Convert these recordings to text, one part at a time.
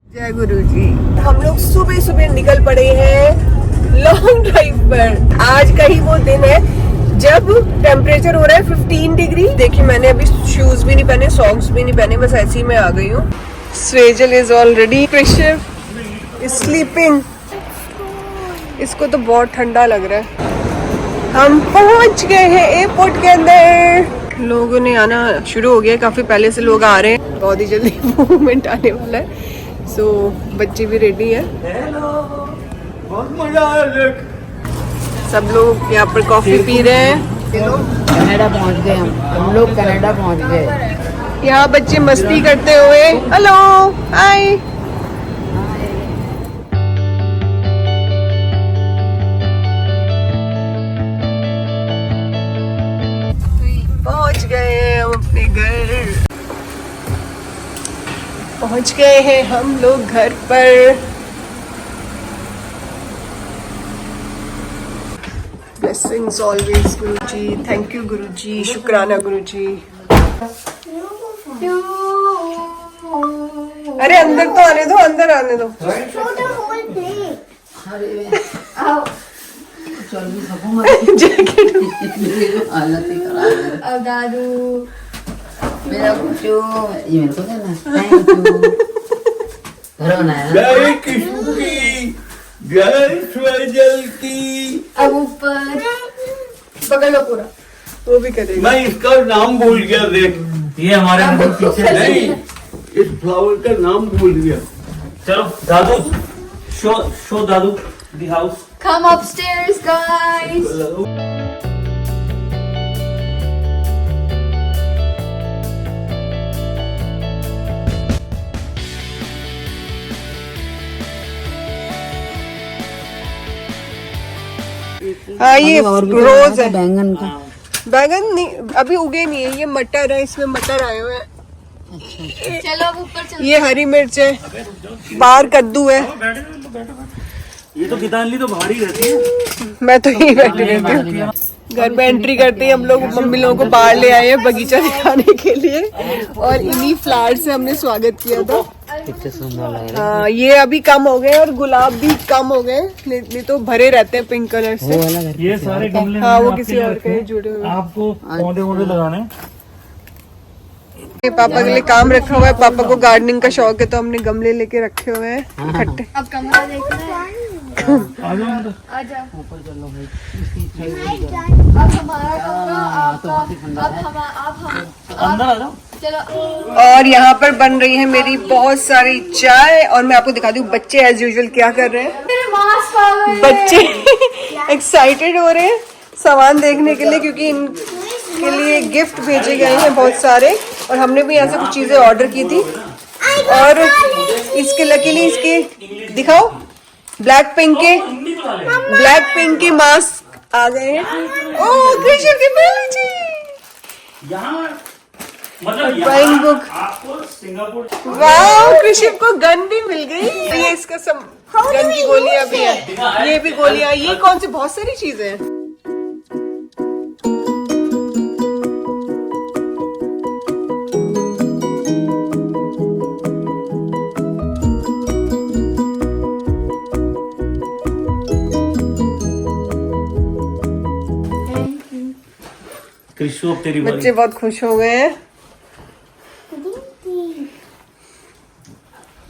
जय गुरु जी। हम लोग सुबह सुबह निकल पड़े हैं लॉन्ग ड्राइव पर। आज का ही वो दिन है जब टेम्परेचर हो रहा है 15 डिग्री। देखिए मैंने अभी शूज भी नहीं पहने, सॉक्स भी नहीं पहने, बस ऐसे ही मैं आ गई हूँ। Swejal is already sleeping. इसको तो बहुत ठंडा लग रहा है। हम पहुंच गए हैं एयरपोर्ट के अंदर। लोगों ने आना शुरू हो गया, काफी पहले से लोग आ रहे हैं। बहुत ही जल्दी मूवमेंट आने वाला है। सो बच्चे भी रेडी है। बहुत मजा आया देख। सब लोग यहाँ पर कॉफी पी रहे हैं। कनाडा पहुंच गए हम लोग कनाडा पहुंच गए। यहाँ बच्चे मस्ती करते हुए हेलो हाय पहुंच गए हैं हम अपने घर। पहुंच गए हैं हम लोग घर पर। Blessings always Guruji. Thank you Guruji, शुक्राना गुरुजी। अरे अंदर तो आने दो, अंदर आने दो। जैकेट हालत ही खराब है। दादू मेरा कुचू ये मेरे को देना। Thank you. घर बनाया ना। जय कृष्ण की, जय स्वेजल की। अब ऊपर पकड़ लो पूरा, वो भी करेगा। मैं इसका नाम भूल गया देख। ये हमारे पीछे नहीं, इस फ्लावर का नाम भूल गया। चलो दादू, शो दादू the house. Come upstairs, guys. हाँ ये रोज है। बैंगन का बैगन नहीं अभी उगे नहीं है, ये मटर है, इसमें मटर आए हुए हैं। चलो अब ऊपर चलो। ये हरी मिर्च है, बाहर कद्दू है। ये तो गीतांजलि तो बाहर ही रहती है। मैं तो यही बैठी रहती हूँ। घर पे एंट्री करते ही हम लोग मम्मी लोगों को बाहर ले आए हैं बगीचा दिखाने के लिए, और इन्हीं फ्लावर से हमने स्वागत किया था। कितने सुंदर लग रहा हाँ ये अभी कम हो गए और गुलाब भी कम हो गए, नहीं तो भरे रहते हैं पिंक कलर से। ये सारे गमले हाँ वो किसी और के जुड़े हुए। आपको पौधे वोधे लगाने। ये पापा के लिए काम रखा हुआ है। पापा को गार्डनिंग का शौक है तो हमने गमले लेके रखे हुए हैं इकट्ठे। अब कमरा देखना है। आ जाओ अंदर। आजा। ऊपर चलो भाई। अब हमारा कमरा आप अंदर आ जाओ। चलो। और यहाँ पर बन रही है मेरी बहुत सारी चाय, और मैं आपको दिखा दूँ बच्चे एज यूजुअल क्या कर रहे हैं। मेरे मास्क आ गए। बच्चे एक्साइटेड हो रहे हैं सामान देखने के लिए, क्योंकि इनके लिए गिफ्ट भेजे गए हैं बहुत सारे, और हमने भी यहाँ से कुछ चीजें ऑर्डर की थी। और इसके लकीली इसके दिखाओ ब्लैक पिंक के मास्क आ गए हैं। ओह कृष्ण की पहली चीज यहाँ मतलब ड्राइंग बुक। आपको सिंगापुर। वाह कृष्ण को गन भी मिल गई। ये इसका गन की गोलियां भी है, ये भी गोलियां। ये कौन सी बहुत सारी चीजें हैं। कृष्णो अब तेरी बारी। बच्चे बहुत खुश हो गए हैं।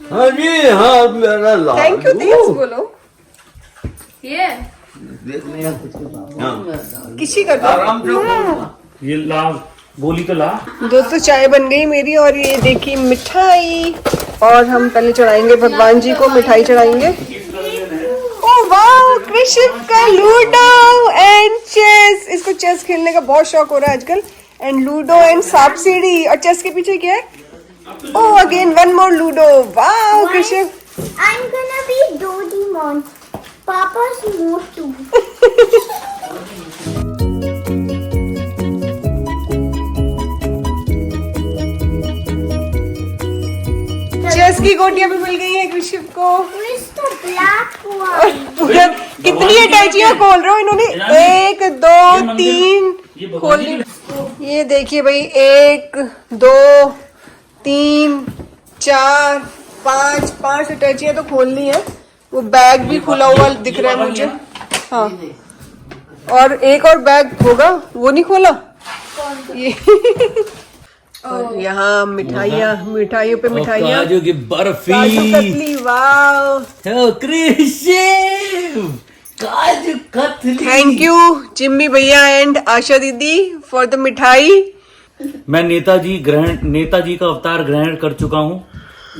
हाँ जी हाँ मेरा लाल। थैंक यू थैंक्स बोलो। ये मेरा कुछ हाँ। किसी का आराम से बोलना। ये ला गोली तो ला। दोस्तों चाय बन गई मेरी, और ये देखिए मिठाई। और हम पहले चढ़ाएंगे भगवान जी को, मिठाई चढ़ाएंगे। ओह वाह कृष्ण का लूडो एंड चेस। इसको चेस खेलने का बहुत शौक हो रहा है आजकल। एंड लूडो एंड सांप सीढ़ी। और चेस के पीछे क्या है? Oh again one more ludo. वाह Krishna. I'm gonna be Doraemon. Papa's Motu. Chess की गोटियां भी मिल गई हैं कृष्ण को। Where's the black one? पूरा कितनी अटैचियां खोल रहे हो इन्होंने। 1 2 3 खोल दी। ये देखिए भाई 1 2 3 4 पांच अटैचियां तो खोलनी है। वो बैग भी खुला हुआ दिख रहा है मुझे। हाँ, और एक और बैग होगा, वो नहीं खोला ये। और यहाँ मिठाइयों पे मिठाइयाँ, काजू की बर्फी, काजू कतली, वाव, काजू कतली। थैंक यू जिम्मी भैया एंड आशा दीदी फॉर द मिठाई। मैं नेताजी का अवतार ग्रहण कर चुका हूँ।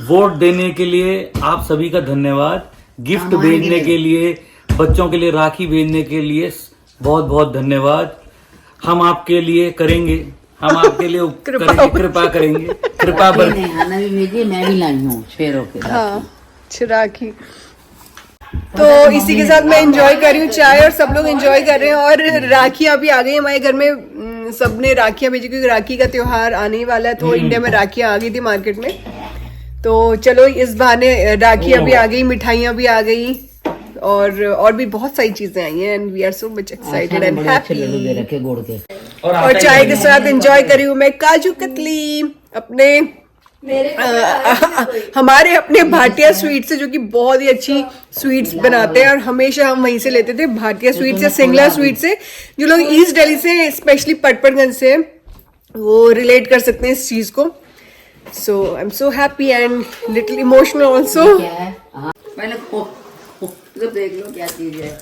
वोट देने के लिए आप सभी का धन्यवाद। गिफ्ट भेजने के लिए, बच्चों के लिए राखी भेजने के लिए बहुत बहुत धन्यवाद। हम आपके लिए करेंगे, हम आपके लिए कृपा करेंगे। कृपा आना भी भेजिए, मैं भी लाई हूँ शेरों के। हाँ, राखी। तो इसी के साथ मैं एंजॉय कर रही हूँ चाय, और सब लोग एंजॉय कर रहे हैं। और राखियां भी आ गई हमारे घर में, सबने राखियां भेजी क्योंकि राखी का त्योहार आने ही वाला है। तो इंडिया में राखियां आ गई थी मार्केट में, तो चलो इस बहाने राखियां भी आ गई, मिठाइयां भी आ गई, और भी बहुत सारी चीजें आई हैं। And we are so much excited and happy. गुड़ के और चाय के साथ एंजॉय करी हूँ मैं काजू कतली अपने हमारे अपने भाटिया स्वीट से, जो कि बहुत ही अच्छी स्वीट्स बनाते हैं, और हमेशा हम वहीं से लेते थे, भाटिया स्वीट या सिंगला स्वीट से। जो लोग ईस्ट दिल्ली से, स्पेशली पटपड़गंज से, वो रिलेट कर सकते हैं इस चीज को। So I am so happy and little emotional also. पहले तो देख लो क्या चीज है।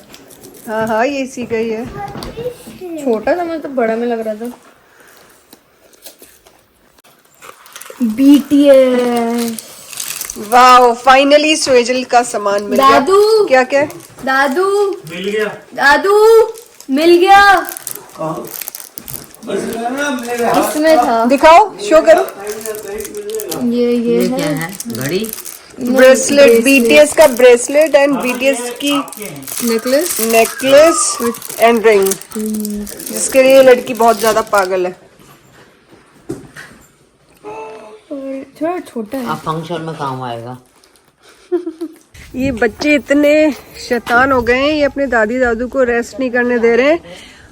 हाँ, ये इसी का ही है। छोटा था, मैं तो बड़ा में लग रहा था। BTS, वाओ, फाइनली स्वेजल का सामान मिल गया। दादू, क्या दादू मिल गया। दादू मिल गया। इसमें था, दिखाओ, शो करो। ये क्या है? घड़ी, ब्रेसलेट, BTS का ब्रेसलेट एंड BTS की नेकलेस एंड रिंग, जिसके लिए लड़की बहुत ज्यादा पागल है। थोड़ा छोटा है। आप फंक्शन में काम आएगा। ये बच्चे इतने शैतान हो गए हैं, ये अपने दादी दादू को रेस्ट नहीं करने दे रहे हैं,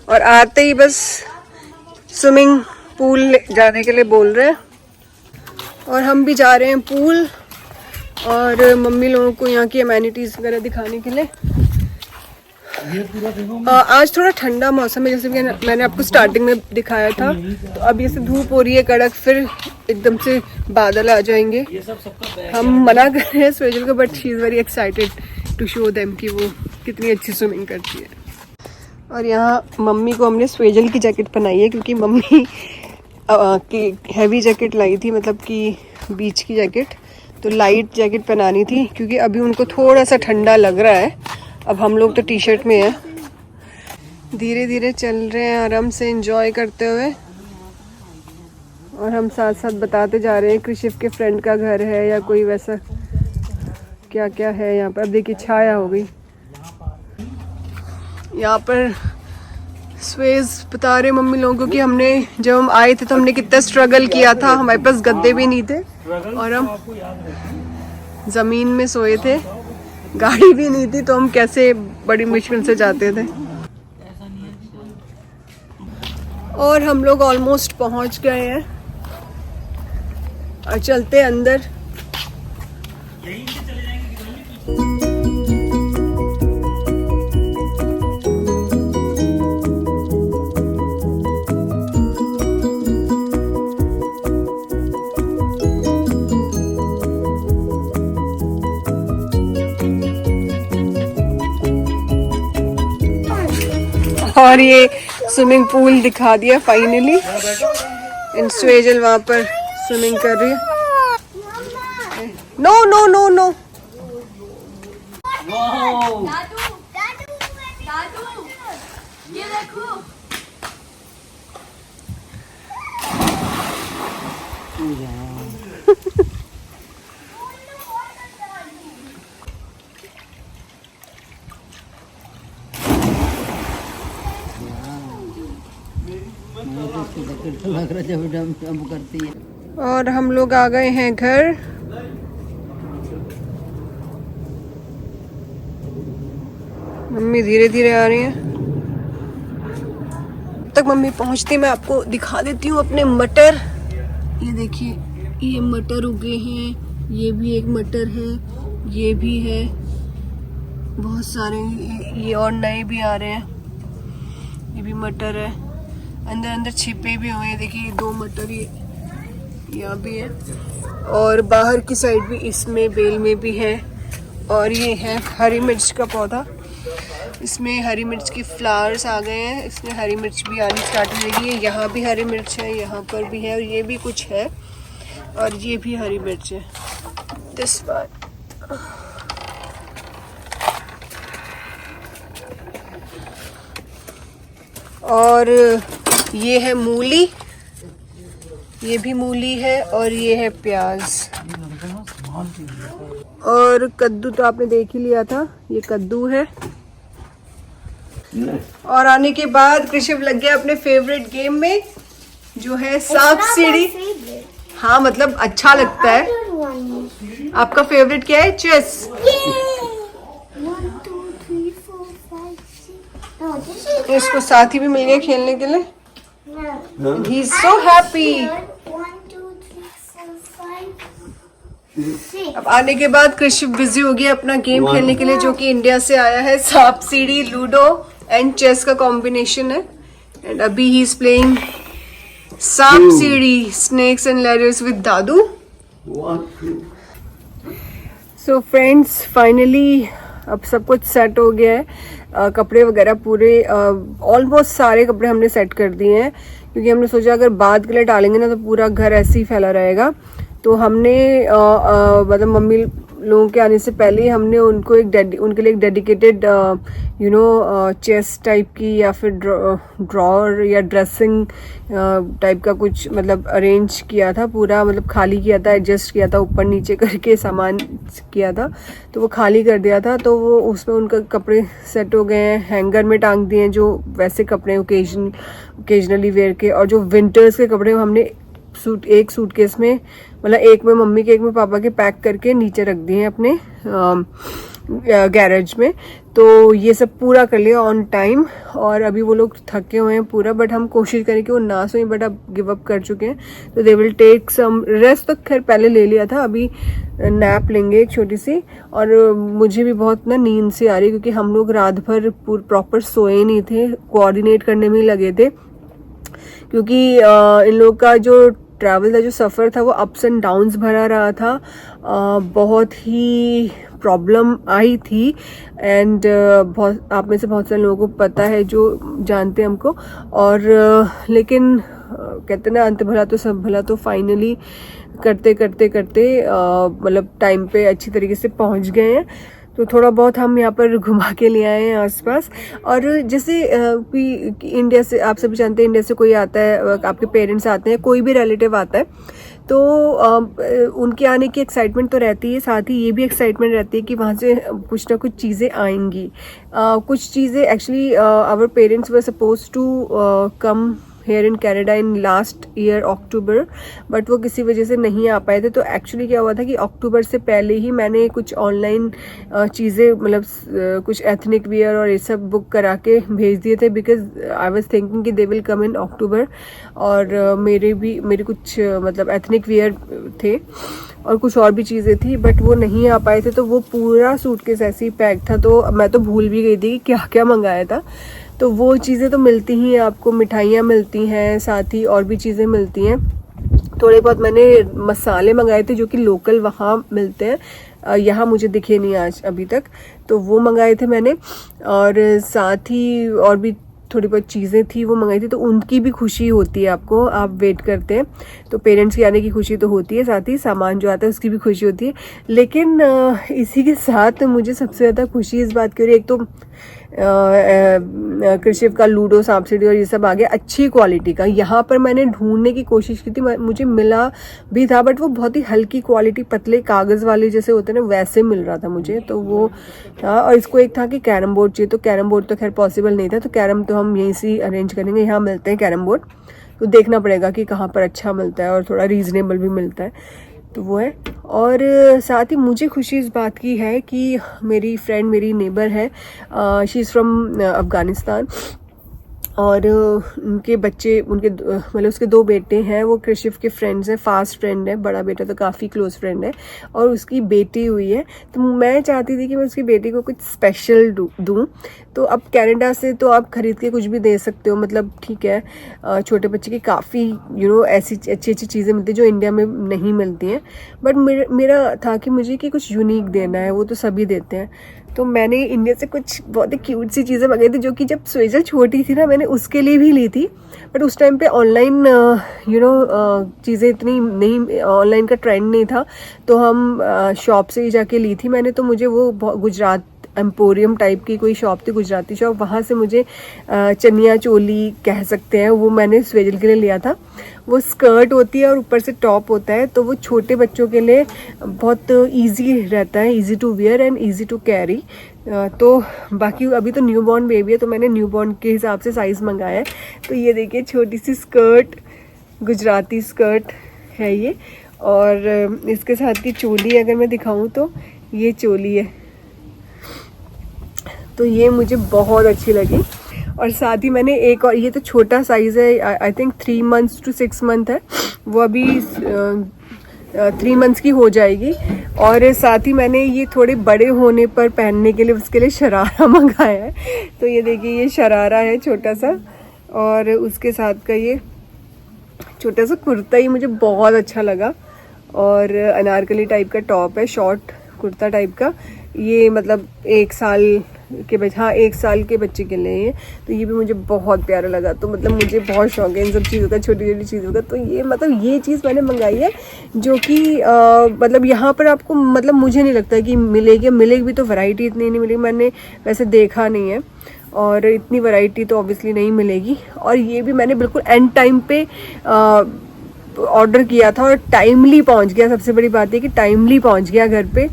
और आते ही बस स्विमिंग पूल जाने के लिए बोल रहे हैं। और हम भी जा रहे हैं पूल, और मम्मी लोगों को यहाँ की अमेनिटीज वगैरह दिखाने के लिए। आज थोड़ा ठंडा मौसम है, जैसे कि मैंने आपको स्टार्टिंग में दिखाया था। तो अब ये से धूप हो रही है कड़क, फिर एकदम से बादल आ जाएंगे। हम मना कर रहे हैं स्वेजल को, but she is very excited to show them कि वो कितनी अच्छी स्विमिंग करती है। और यहाँ मम्मी को हमने स्वेजल की जैकेट पहनाई है, क्योंकि मम्मी की हैवी जैकेट लाई थी, मतलब कि बीच की जैकेट, तो लाइट जैकेट पहनानी थी, क्योंकि अभी उनको थोड़ा सा ठंडा लग रहा है। अब हम लोग तो टी शर्ट में हैं। धीरे धीरे चल रहे हैं आराम से एंजॉय करते हुए, और हम साथ साथ बताते जा रहे हैं कृषिव के फ्रेंड का घर है या कोई वैसा क्या क्या है यहाँ पर। अब देखिए छाया हो गई यहाँ पर। स्वेज बता रहे मम्मी लोगों को कि हमने जब हम आए थे तो हमने कितना स्ट्रगल किया था, हमारे पास गद्दे भी नहीं थे और हम जमीन में सोए थे, गाड़ी भी नहीं थी, तो हम कैसे बड़ी मुश्किल से जाते थे। और हम लोग ऑलमोस्ट पहुंच गए हैं और चलते अंदर। और ये स्विमिंग पूल दिखा दिया फाइनली। इन स्वेजल वहां पर स्विमिंग कर रही है। नो नो नो नो, दादू दादू ये देखो। लग रहा जब जब करती है। और हम लोग आ गए हैं घर। मम्मी धीरे धीरे आ रही है। तब तक मम्मी पहुंचती मैं आपको दिखा देती हूँ अपने मटर। ये देखिए, ये मटर उगे हैं ये भी एक मटर है, ये भी है, बहुत सारे ये और नए भी आ रहे हैं। ये भी मटर है, अंदर अंदर छिपे भी हुए हैं। देखिए 2 मटर ये यहाँ भी है, और बाहर की साइड भी इसमें बेल में भी है। और ये है हरी मिर्च का पौधा, इसमें हरी मिर्च की फ्लावर्स आ गए हैं, इसमें हरी मिर्च भी आनी स्टार्ट हो जाएगी। यहाँ भी हरी मिर्च है, यहाँ पर भी है, और ये भी कुछ है, और ये भी हरी मिर्च है। दिस वन और ये है मूली, ये भी मूली है, और ये है प्याज। और कद्दू तो आपने देख ही लिया था, ये कद्दू है। और आने के बाद कृषिव लग गया अपने फेवरेट गेम में, जो है सांप सीढ़ी। हाँ मतलब अच्छा लगता है। आपका फेवरेट क्या है? चेस। 1 2 3 4 5 6 No, this is इसको साथी भी मिल गया खेलने के लिए। no. He is so happy. 1 2 3 4 5 6 अब आने के बाद कृषि बिजी हो गया अपना गेम खेलने के लिए, जो कि इंडिया से आया है। सांप सीढ़ी, लूडो एंड चेस का कॉम्बिनेशन है। एंड अभी ही इज प्लेइंग सांप सीढ़ी, snakes and ladders with Dadu. 1 2 so friends, finally अब सब कुछ सेट हो गया है। कपड़े वगैरह पूरे ऑलमोस्ट सारे कपड़े हमने सेट कर दिए हैं, क्योंकि हमने सोचा अगर बाद के लिए डालेंगे ना तो पूरा घर ऐसे ही फैला रहेगा। तो हमने मतलब मम्मी लोगों के आने से पहले ही हमने उनको उनके लिए एक डेडिकेटेड चेस्ट टाइप की या फिर ड्रॉअर या ड्रेसिंग टाइप का कुछ मतलब अरेंज किया था। पूरा मतलब खाली किया था, एडजस्ट किया था, ऊपर नीचे करके सामान किया था। तो वो खाली कर दिया था, तो वो उसमें उनका कपड़े सेट हो गए हैं, हैंगर में टांग दिए हैं जो वैसे कपड़े ओकेजनली वेयर के। और जो विंटर्स के कपड़े हमने एक सूटकेस में, मतलब एक में मम्मी के एक में पापा के, पैक करके नीचे रख दिए हैं अपने गैरेज में। तो ये सब पूरा कर लिया ऑन टाइम। और अभी वो लोग थके हुए हैं पूरा, बट हम कोशिश करें कि वो ना सोएं, बट अब गिव अप कर चुके हैं। तो they will take some rest. तो खैर पहले ले लिया था, अभी नैप लेंगे एक छोटी सी। और मुझे भी बहुत ना नींद से आ रही, क्योंकि हम लोग रात भर प्रॉपर सोए नहीं थे, कोऑर्डिनेट करने में ही लगे थे। क्योंकि इन लोग का जो ट्रैवल था, जो सफ़र था, वो अप्स एंड डाउन्स भरा रहा था। बहुत ही प्रॉब्लम आई थी। एंड बहुत आप में से बहुत सारे लोगों को पता है जो जानते हैं हमको। और लेकिन कहते ना अंत भला तो सब भला। तो फाइनली करते करते करते मतलब टाइम पे अच्छी तरीके से पहुंच गए हैं। तो थोड़ा बहुत हम यहाँ पर घुमा के ले आए हैं आसपास। और जैसे इंडिया से, आप सभी जानते हैं, इंडिया से कोई आता है, आपके पेरेंट्स आते हैं, कोई भी रिलेटिव आता है, तो उनके आने की एक्साइटमेंट तो रहती है, साथ ही ये भी एक्साइटमेंट रहती है कि वहाँ से कुछ ना कुछ चीज़ें आएंगी। कुछ चीज़ें actually our parents were suppose to come here in Canada in last year October, but वो किसी वजह से नहीं आ पाए थे। तो एक्चुअली क्या हुआ था कि अक्टूबर से पहले ही मैंने कुछ ऑनलाइन चीज़ें, मतलब कुछ एथनिक वियर और ये सब बुक करा के भेज दिए थे, बिकॉज आई वाज थिंकिंग कि दे विल कम इन अक्टूबर। और मेरे कुछ मतलब एथनिक वियर थे और कुछ और भी चीज़ें थी, बट वो नहीं आ पाए थे। तो वो पूरा सूटकेस ऐसे ही पैक था। तो मैं तो भूल भी गई थी कि क्या क्या मंगाया था। तो वो चीज़ें तो मिलती ही हैं आपको, मिठाइयाँ मिलती हैं, साथ ही और भी चीज़ें मिलती हैं। थोड़े बहुत मैंने मसाले मंगाए थे जो कि लोकल वहाँ मिलते हैं, यहाँ मुझे दिखे नहीं आज अभी तक। तो वो मंगाए थे मैंने। और साथ ही और भी थोड़ी बहुत चीज़ें थी वो मंगाई थी। तो उनकी भी खुशी होती है आपको, आप वेट करते हैं। तो पेरेंट्स के आने की खुशी तो होती है, साथ ही सामान जो आता है उसकी भी खुशी होती है। लेकिन इसी के साथ मुझे सबसे ज़्यादा खुशी इस बात की हो रही है, एक तो कृषिव का लूडो, सांप सीढ़ी और ये सब आ गया अच्छी क्वालिटी का। यहाँ पर मैंने ढूंढने की कोशिश की थी, मुझे मिला भी था, बट वो बहुत ही हल्की क्वालिटी, पतले कागज़ वाले जैसे होते हैं ना, वैसे मिल रहा था मुझे। तो वो था। और इसको एक था कि कैरम बोर्ड चाहिए, तो कैरम बोर्ड तो खैर पॉसिबल नहीं था। तो कैरम तो हम यहीं से अरेंज करेंगे, यहाँ मिलते हैं कैरम बोर्ड। तो देखना पड़ेगा कि कहाँ पर अच्छा मिलता है और थोड़ा रीज़नेबल भी मिलता है। तो वो है। और साथ ही मुझे खुशी इस बात की है कि मेरी फ्रेंड, मेरी नेबर है, शी इज़ फ्रॉम अफ़गानिस्तान। और उनके बच्चे, उनके मतलब उसके 2 बेटे हैं, वो कृषिफ के फ्रेंड्स हैं, फास्ट फ्रेंड है। बड़ा बेटा तो काफ़ी क्लोज फ्रेंड है, और उसकी बेटी हुई है। तो मैं चाहती थी कि मैं उसकी बेटी को कुछ स्पेशल दूँ। तो अब कनाडा से तो आप ख़रीद के कुछ भी दे सकते हो, मतलब ठीक है, छोटे बच्चे की काफ़ी ऐसी अच्छी अच्छी चीज़ें मिलती हैं जो इंडिया में नहीं मिलती हैं। बट मेरा था कि मुझे कि कुछ यूनिक देना है, वो तो सभी देते हैं। तो मैंने इंडिया से कुछ बहुत ही क्यूट सी चीज़ें मंगाई थी, जो कि जब स्वेजल छोटी थी ना, मैंने उसके लिए भी ली थी। बट उस टाइम पे ऑनलाइन चीज़ें इतनी नहीं, ऑनलाइन का ट्रेंड नहीं था, तो हम शॉप से ही जाके ली थी मैंने। तो मुझे वो गुजरात एम्पोरियम टाइप की कोई शॉप थी, गुजराती शॉप, वहाँ से मुझे चनिया चोली कह सकते हैं, वो मैंने स्वेजल के लिए लिया था। वो स्कर्ट होती है और ऊपर से टॉप होता है, तो वो छोटे बच्चों के लिए बहुत इजी रहता है, easy to wear and easy to carry. तो बाकी अभी तो न्यू बॉर्न बेबी है, तो मैंने न्यू बॉर्न के हिसाब से साइज़ मंगाया है। तो ये देखिए छोटी सी स्कर्ट, गुजराती स्कर्ट है ये, और इसके साथ की चोली अगर मैं दिखाऊं तो ये चोली है। तो ये मुझे बहुत अच्छी लगी। और साथ ही मैंने एक और, ये तो छोटा साइज़ है, I think 3 months to 6 month है, वो अभी 3 months की हो जाएगी। और साथ ही मैंने ये थोड़े बड़े होने पर पहनने के लिए उसके लिए शरारा मंगाया है। तो ये देखिए ये शरारा है छोटा सा, और उसके साथ का ये छोटा सा कुर्ता ही मुझे बहुत अच्छा लगा, और अनारकली टाइप का टॉप है, शॉर्ट कुर्ता टाइप का। ये मतलब 1 साल के बच्चे, हाँ 1 साल के बच्चे के लिए। तो ये भी मुझे बहुत प्यारा लगा। तो मतलब मुझे बहुत शौक है इन सब चीज़ों का, छोटी छोटी चीज़ों का। तो ये मतलब ये चीज़ मैंने मंगाई है, जो कि मतलब यहाँ पर आपको मतलब मुझे नहीं लगता कि मिलेगी भी तो वैरायटी इतनी नहीं मिलेगी, मैंने वैसे देखा नहीं है, और इतनी वैरायटी तो ऑब्वियसली नहीं मिलेगी। और ये भी मैंने बिल्कुल एंड टाइम पे ऑर्डर किया था, और टाइमली पहुँच गया। सबसे बड़ी बात है कि टाइमली पहुँच गया घर पे,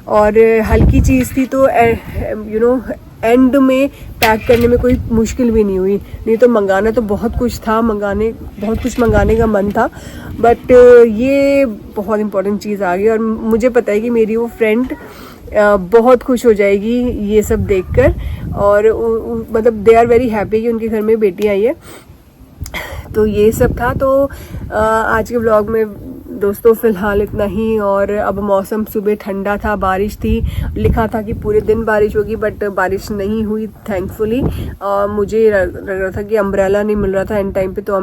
और हल्की चीज़ थी तो एंड में पैक करने में कोई मुश्किल भी नहीं हुई। नहीं तो मंगाना तो बहुत कुछ मंगाने का मन था, बट ये बहुत इम्पोर्टेंट चीज़ आ गई। और मुझे पता है कि मेरी वो फ्रेंड बहुत खुश हो जाएगी ये सब देखकर, और मतलब दे आर वेरी हैप्पी कि उनके घर में बेटी आई है। तो ये सब था। तो आज के ब्लॉग में दोस्तों फ़िलहाल इतना ही। और अब मौसम सुबह ठंडा था, बारिश थी, लिखा था कि पूरे दिन बारिश होगी, बट बारिश नहीं हुई थैंकफुली। मुझे लग रहा था कि अम्ब्रेला नहीं मिल रहा था एंड टाइम पे, तो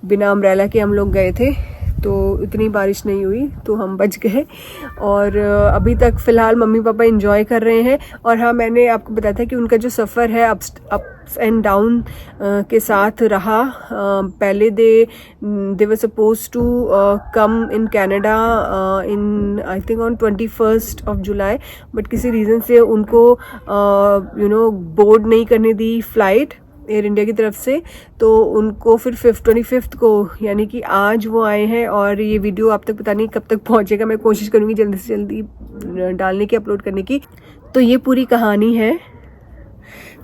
बिना अम्ब्रेला के हम लोग गए थे, तो इतनी बारिश नहीं हुई, तो हम बच गए। और अभी तक फ़िलहाल मम्मी पापा एंजॉय कर रहे हैं। और हाँ, मैंने आपको बताया था कि उनका जो सफ़र है अप्स एंड डाउन के साथ रहा। पहले they were suppose to come in Canada in I think on 21st of July, but किसी रीज़न से उनको बोर्ड नहीं करने दी फ़्लाइट एयर इंडिया की तरफ से, तो उनको फिर 25th को, यानी कि आज वो आए हैं। और ये वीडियो आप तक पता नहीं कब तक पहुंचेगा, मैं कोशिश करूंगी जल्दी से जल्दी डालने की, अपलोड करने की। तो ये पूरी कहानी है।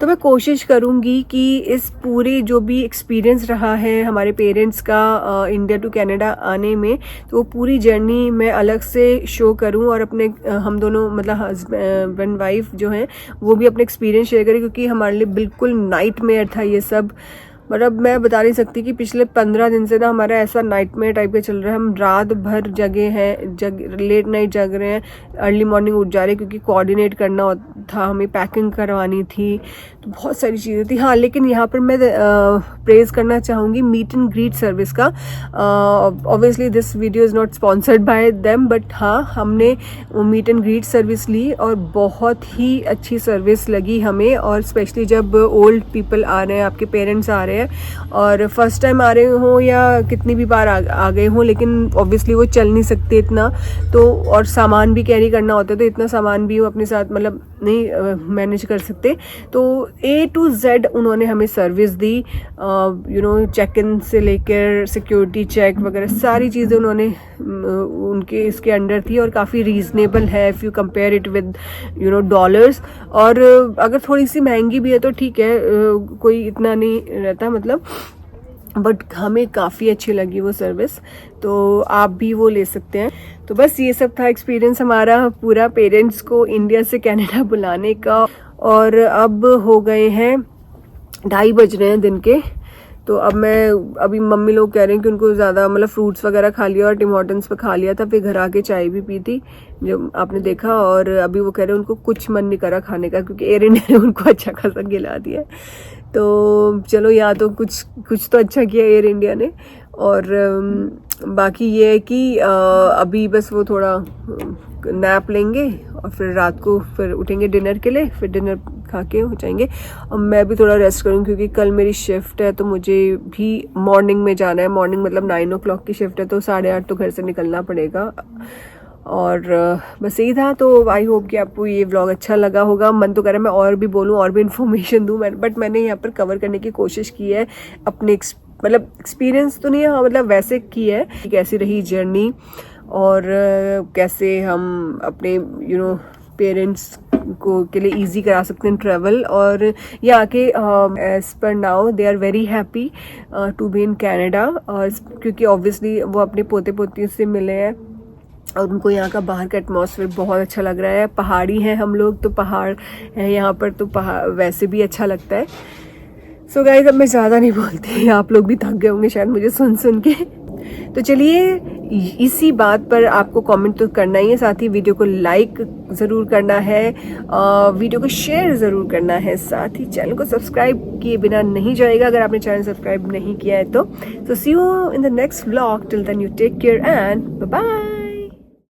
तो मैं कोशिश करूंगी कि इस पूरे जो भी एक्सपीरियंस रहा है हमारे पेरेंट्स का इंडिया टू कनाडा आने में, तो वो पूरी जर्नी मैं अलग से शो करूं, और अपने हम दोनों मतलब हस्बैंड वाइफ जो हैं वो भी अपने एक्सपीरियंस शेयर करें, क्योंकि हमारे लिए बिल्कुल नाइटमेयर था ये सब। मतलब मैं बता नहीं सकती कि पिछले 15 दिन से ना हमारा ऐसा नाइटमेयर टाइप का चल रहा है। हम रात भर जगे हैं, लेट नाइट जग रहे हैं, अर्ली मॉर्निंग उठ जा रहे हैं, क्योंकि कोऑर्डिनेट करना था, हमें पैकिंग करवानी थी, तो बहुत सारी चीज़ें थी। हाँ, लेकिन यहाँ पर मैं प्रेज करना चाहूँगी मीट एंड ग्रीट सर्विस का। Obviously this video is not sponsored by them, but हाँ, हमने वो मीट एंड ग्रीट सर्विस ली, और बहुत ही अच्छी सर्विस लगी हमें। और स्पेशली जब ओल्ड पीपल आ रहे हैं, आपके पेरेंट्स आ रहे हैं, और फर्स्ट टाइम आ रहे हों या कितनी भी बार आ गए हों, लेकिन ऑब्वियसली वो चल नहीं सकते इतना, तो और सामान भी कैरी करना होता है, तो इतना सामान भी वो अपने साथ मतलब नहीं मैनेज कर सकते। तो A to Z उन्होंने हमें सर्विस दी, चेक इन से लेकर सिक्योरिटी चेक वगैरह सारी चीज़ें उन्होंने उनके इसके अंडर थी, और काफ़ी रीज़नेबल है if you compare it with dollars. और अगर थोड़ी सी महंगी भी है तो ठीक है, कोई इतना नहीं रहता मतलब, बट हमें काफ़ी अच्छी लगी वो सर्विस, तो आप भी वो ले सकते हैं। तो बस ये सब था एक्सपीरियंस हमारा पूरा पेरेंट्स को इंडिया से कनाडा बुलाने का। और अब हो गए हैं 2:30 बज रहे हैं दिन के। तो अब मैं अभी मम्मी लोग कह रहे हैं कि उनको ज़्यादा मतलब फ्रूट्स वगैरह खा लिया और टिम हॉर्टन्स पे खा लिया था, फिर घर आके चाय भी पी थी जो आपने देखा। और अभी वो कह रहे हैं उनको कुछ मन नहीं करा खाने का क्योंकि एयर इंडिया ने उनको अच्छा खासा खिला दिया है। तो चलो या तो कुछ तो अच्छा किया एयर इंडिया ने। और बाकी ये है कि अभी बस वो थोड़ा नैप लेंगे और फिर रात को फिर उठेंगे डिनर के लिए, फिर डिनर खा के हो जाएंगे। और मैं भी थोड़ा रेस्ट करूँगी क्योंकि कल मेरी शिफ्ट है, तो मुझे भी मॉर्निंग में जाना है। मॉर्निंग मतलब 9 o'clock की शिफ्ट है, तो 8:30 तो घर से निकलना पड़ेगा। और बस यही था। तो आई होप कि आपको ये व्लॉग अच्छा लगा होगा। मन तो कर रहा है मैं और भी बोलूँ और भी इन्फॉर्मेशन दूँ, बट मैंने यहाँ पर कवर करने की कोशिश की है अपने मतलब एक्सपीरियंस तो नहीं है, हाँ मतलब वैसे की है कि कैसी रही जर्नी और कैसे हम अपने पेरेंट्स को के लिए इजी करा सकते हैं ट्रैवल। और ये आके as per now they are very happy to be in Canada, और क्योंकि ऑब्वियसली वो अपने पोते पोतियों से मिले हैं और उनको यहाँ का बाहर का एटमॉस्फेयर बहुत अच्छा लग रहा है। पहाड़ी हैं हम लोग, तो पहाड़ है यहाँ पर, तो पहाड़ वैसे भी अच्छा लगता है। सो गाइस अब मैं ज़्यादा नहीं बोलती, आप लोग भी थक गए होंगे शायद मुझे सुन के। तो चलिए इसी बात पर आपको कमेंट तो करना ही है, साथ ही वीडियो को लाइक ज़रूर करना है, वीडियो को शेयर ज़रूर करना है, साथ ही चैनल को सब्सक्राइब किए बिना नहीं जाएगा अगर आपने चैनल सब्सक्राइब नहीं किया है तो। See you in the next vlog, till then you take care and bye bye.